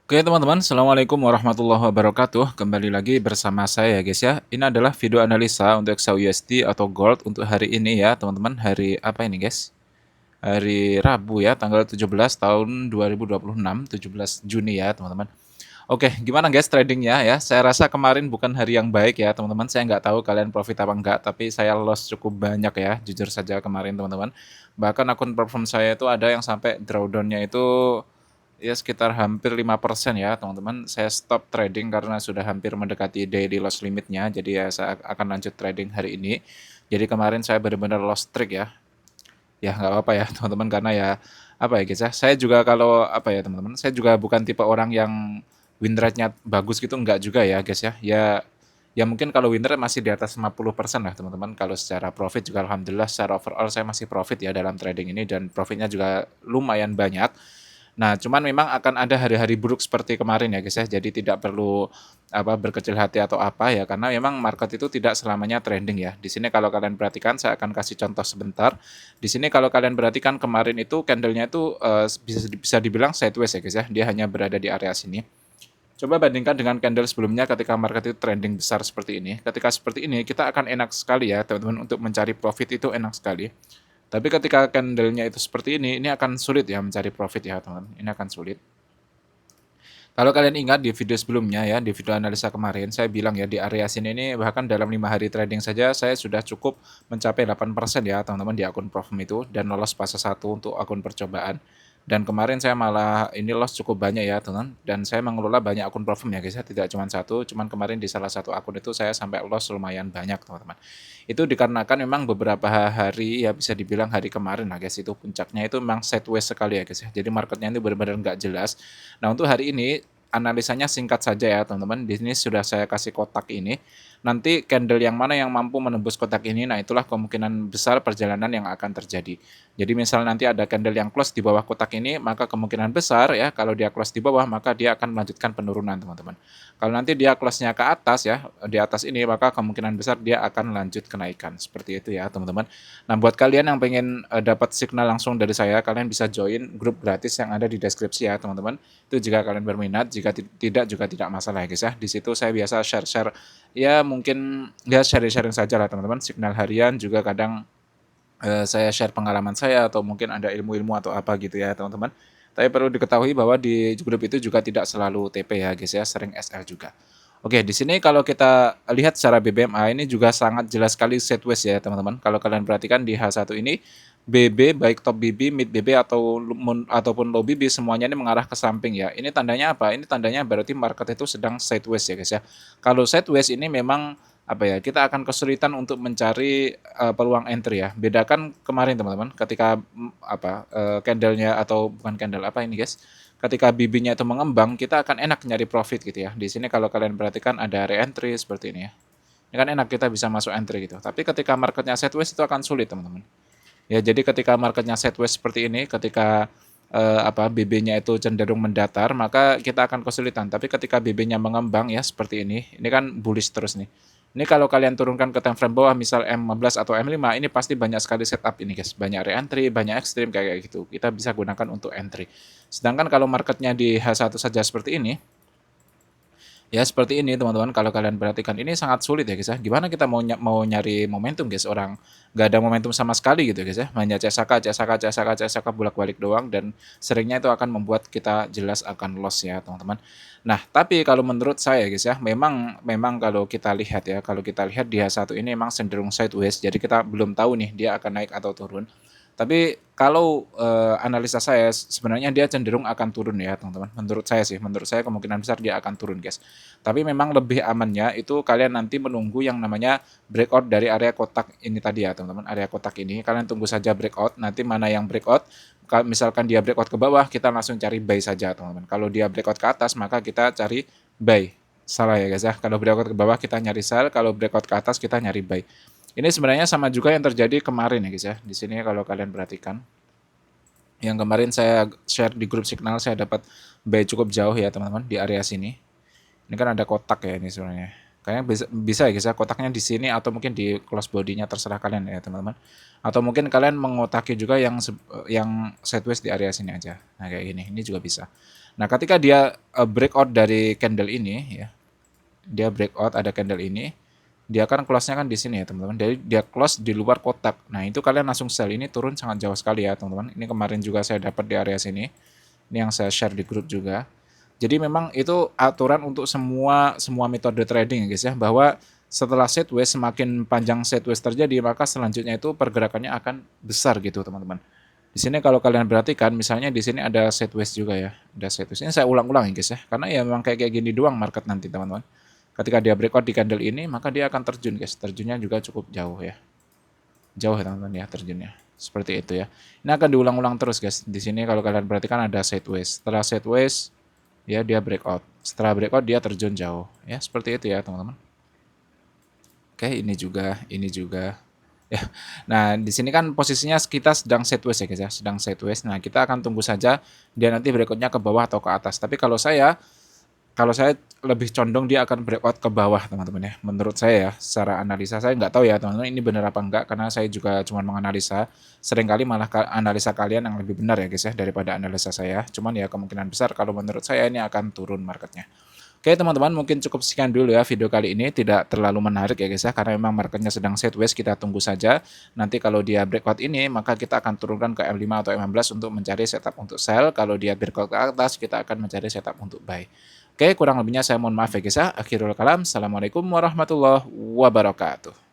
Oke teman-teman, Assalamualaikum warahmatullahi wabarakatuh. Kembali lagi bersama saya ya guys ya. Ini adalah video analisa untuk XAUSD atau Gold untuk hari ini ya teman-teman. Hari apa ini guys? Hari Rabu ya, tanggal 17 tahun 2026, 17 Juni ya teman-teman. Oke, gimana guys tradingnya ya? Saya rasa kemarin bukan hari yang baik ya teman-teman. Saya nggak tahu kalian profit apa enggak, tapi saya loss cukup banyak ya, jujur saja kemarin teman-teman. Bahkan akun perform saya itu ada yang sampai drawdown-nya itu ya sekitar hampir 5% ya teman-teman. Saya stop trading karena sudah hampir mendekati daily loss limitnya. Jadi ya saya akan lanjut trading hari ini. Jadi kemarin saya benar-benar lost trick ya. Ya nggak apa-apa ya teman-teman karena ya apa ya guys ya. Saya juga kalau apa ya teman-teman. Saya juga bukan tipe orang yang win rate-nya bagus gitu enggak juga ya guys ya. Ya mungkin kalau win rate masih di atas 50% lah teman-teman. Kalau secara profit juga alhamdulillah secara overall saya masih profit ya dalam trading ini dan profitnya juga lumayan banyak. Nah, cuman memang akan ada hari-hari buruk seperti kemarin ya guys ya. Jadi tidak perlu berkecil hati atau apa ya karena memang market itu tidak selamanya trending ya. Di sini kalau kalian perhatikan saya akan kasih contoh sebentar. Di sini kalau kalian perhatikan kemarin itu candlenya itu bisa dibilang sideways ya guys ya. Dia hanya berada di area sini. Coba bandingkan dengan candle sebelumnya ketika market itu trending besar seperti ini. Ketika seperti ini kita akan enak sekali ya teman-teman untuk mencari profit itu enak sekali. Tapi ketika candlenya itu seperti ini akan sulit ya mencari profit ya teman-teman. Ini akan sulit. Kalau kalian ingat di video sebelumnya ya, di video analisa kemarin, saya bilang ya di area sini ini bahkan dalam 5 hari trading saja saya sudah cukup mencapai 8% ya teman-teman di akun Profim itu dan lolos fase 1 untuk akun percobaan. Dan kemarin saya malah ini loss cukup banyak ya teman-teman. Dan saya mengelola banyak akun Profim ya guys ya, tidak cuma satu, cuman kemarin di salah satu akun itu saya sampai loss lumayan banyak teman-teman. Itu dikarenakan memang beberapa hari ya bisa dibilang hari kemarin lah guys itu puncaknya itu memang sideways sekali ya guys ya. Jadi marketnya itu benar-benar nggak jelas. Nah untuk hari ini analisanya singkat saja ya teman-teman. Di sini sudah saya kasih kotak ini. Nanti candle yang mana yang mampu menembus kotak ini, nah itulah kemungkinan besar perjalanan yang akan terjadi. Jadi misal nanti ada candle yang close di bawah kotak ini, maka kemungkinan besar ya kalau dia close di bawah maka dia akan melanjutkan penurunan teman-teman. Kalau nanti dia close-nya ke atas ya, di atas ini maka kemungkinan besar dia akan lanjut kenaikan. Seperti itu ya teman-teman. Nah buat kalian yang pengen dapat signal langsung dari saya, kalian bisa join grup gratis yang ada di deskripsi ya teman-teman. Itu jika kalian berminat, jika tidak juga tidak masalah ya guys ya. Di situ saya biasa share-share ya mungkin ya sharing-sharing saja lah teman-teman. Signal harian juga kadang saya share pengalaman saya atau mungkin ada ilmu-ilmu atau apa gitu ya teman-teman. Tapi perlu diketahui bahwa di grup itu juga tidak selalu TP ya guys ya, sering SL juga. Oke, di sini kalau kita lihat secara BBMA ini juga sangat jelas sekali sideways ya teman-teman. Kalau kalian perhatikan di H1 ini BB baik top BB, mid BB ataupun low BB semuanya ini mengarah ke samping ya. Ini tandanya apa? Ini tandanya berarti market itu sedang sideways ya guys ya. Kalau sideways ini memang apa ya? Kita akan kesulitan untuk mencari peluang entry ya. Bedakan kemarin teman-teman ketika candlenya atau bukan candle apa ini guys? Ketika BB-nya itu mengembang, kita akan enak nyari profit gitu ya. Di sini kalau kalian perhatikan ada re-entry seperti ini ya. Ini kan enak kita bisa masuk entry gitu. Tapi ketika marketnya sideways itu akan sulit teman-teman. Ya, jadi ketika marketnya sideways seperti ini, ketika BB-nya itu cenderung mendatar, maka kita akan kesulitan. Tapi ketika BB-nya mengembang ya seperti ini kan bullish terus nih. Ini kalau kalian turunkan ke time frame bawah, misal M15 atau M5, ini pasti banyak sekali setup ini guys. Banyak re-entry, banyak ekstrim kayak gitu. Kita bisa gunakan untuk entry. Sedangkan kalau marketnya di H1 saja seperti ini, ya seperti ini teman-teman, kalau kalian perhatikan ini sangat sulit ya guys ya. Gimana kita mau nyari momentum guys, orang nggak ada momentum sama sekali gitu guys ya. Hanya CSK bolak-balik doang dan seringnya itu akan membuat kita jelas akan loss ya teman-teman. Nah, tapi kalau menurut saya guys ya, memang kalau kita lihat ya, kalau kita lihat di H1 ini memang cenderung sideways. Jadi kita belum tahu nih dia akan naik atau turun. Tapi kalau analisa saya sebenarnya dia cenderung akan turun ya teman-teman. Menurut saya kemungkinan besar dia akan turun guys. Tapi memang lebih amannya itu kalian nanti menunggu yang namanya breakout dari area kotak ini tadi ya teman-teman. Area kotak ini kalian tunggu saja breakout. Nanti mana yang breakout, misalkan dia breakout ke bawah kita langsung cari buy saja teman-teman. Kalau dia breakout ke atas maka kita cari buy. Salah ya guys ya. Kalau breakout ke bawah kita nyari sell, kalau breakout ke atas kita nyari buy. Ini sebenarnya sama juga yang terjadi kemarin ya guys ya. Di sini kalau kalian perhatikan, yang kemarin saya share di grup Signal saya dapat buy cukup jauh ya teman-teman di area sini. Ini kan ada kotak ya ini sebenarnya. Kayaknya bisa ya guys ya, kotaknya di sini atau mungkin di close body-nya terserah kalian ya teman-teman. Atau mungkin kalian mengotaki juga yang sideways di area sini aja. Nah kayak gini, ini juga bisa. Nah, ketika dia breakout dari candle ini ya, dia breakout ada candle ini, dia akan close-nya kan di sini ya teman-teman. Jadi dia close di luar kotak. Nah, itu kalian langsung sell. Ini turun sangat jauh sekali ya teman-teman. Ini kemarin juga saya dapat di area sini. Ini yang saya share di grup juga. Jadi memang itu aturan untuk semua metode trading ya guys ya, bahwa setelah sideways semakin panjang sideways terjadi, maka selanjutnya itu pergerakannya akan besar gitu teman-teman. Di sini kalau kalian perhatikan, misalnya di sini ada sideways juga ya, ada sideways. Ini saya ulang-ulang ya guys ya, karena ya memang kayak gini doang market nanti teman-teman. Ketika dia breakout di candle ini, maka dia akan terjun guys. Terjunnya juga cukup jauh ya. Jauh ya teman-teman ya terjunnya. Seperti itu ya. Ini akan diulang-ulang terus guys. Di sini kalau kalian perhatikan ada sideways. Setelah sideways, ya dia breakout. Setelah breakout dia terjun jauh. Ya seperti itu ya teman-teman. Oke, ini juga, ini juga. Ya. Nah, di sini kan posisinya kita sedang sideways ya guys ya, sedang sideways. Nah, kita akan tunggu saja dia nanti breakoutnya ke bawah atau ke atas. Tapi kalau saya lebih condong dia akan breakout ke bawah teman-teman ya. Menurut saya ya, secara analisa saya nggak tahu ya teman-teman ini benar apa enggak, karena saya juga cuma menganalisa. Seringkali malah analisa kalian yang lebih benar ya guys ya daripada analisa saya. Cuman ya kemungkinan besar kalau menurut saya ini akan turun marketnya. Oke teman-teman, mungkin cukup sekian dulu ya video kali ini, tidak terlalu menarik ya guys ya, karena memang marketnya sedang sideways. Kita tunggu saja, nanti kalau dia breakout ini maka kita akan turunkan ke M5 atau M15 untuk mencari setup untuk sell. Kalau dia breakout ke atas kita akan mencari setup untuk buy. Oke, kurang lebihnya saya mohon maaf ya guys ya. Akhirul kalam, assalamualaikum warahmatullahi wabarakatuh.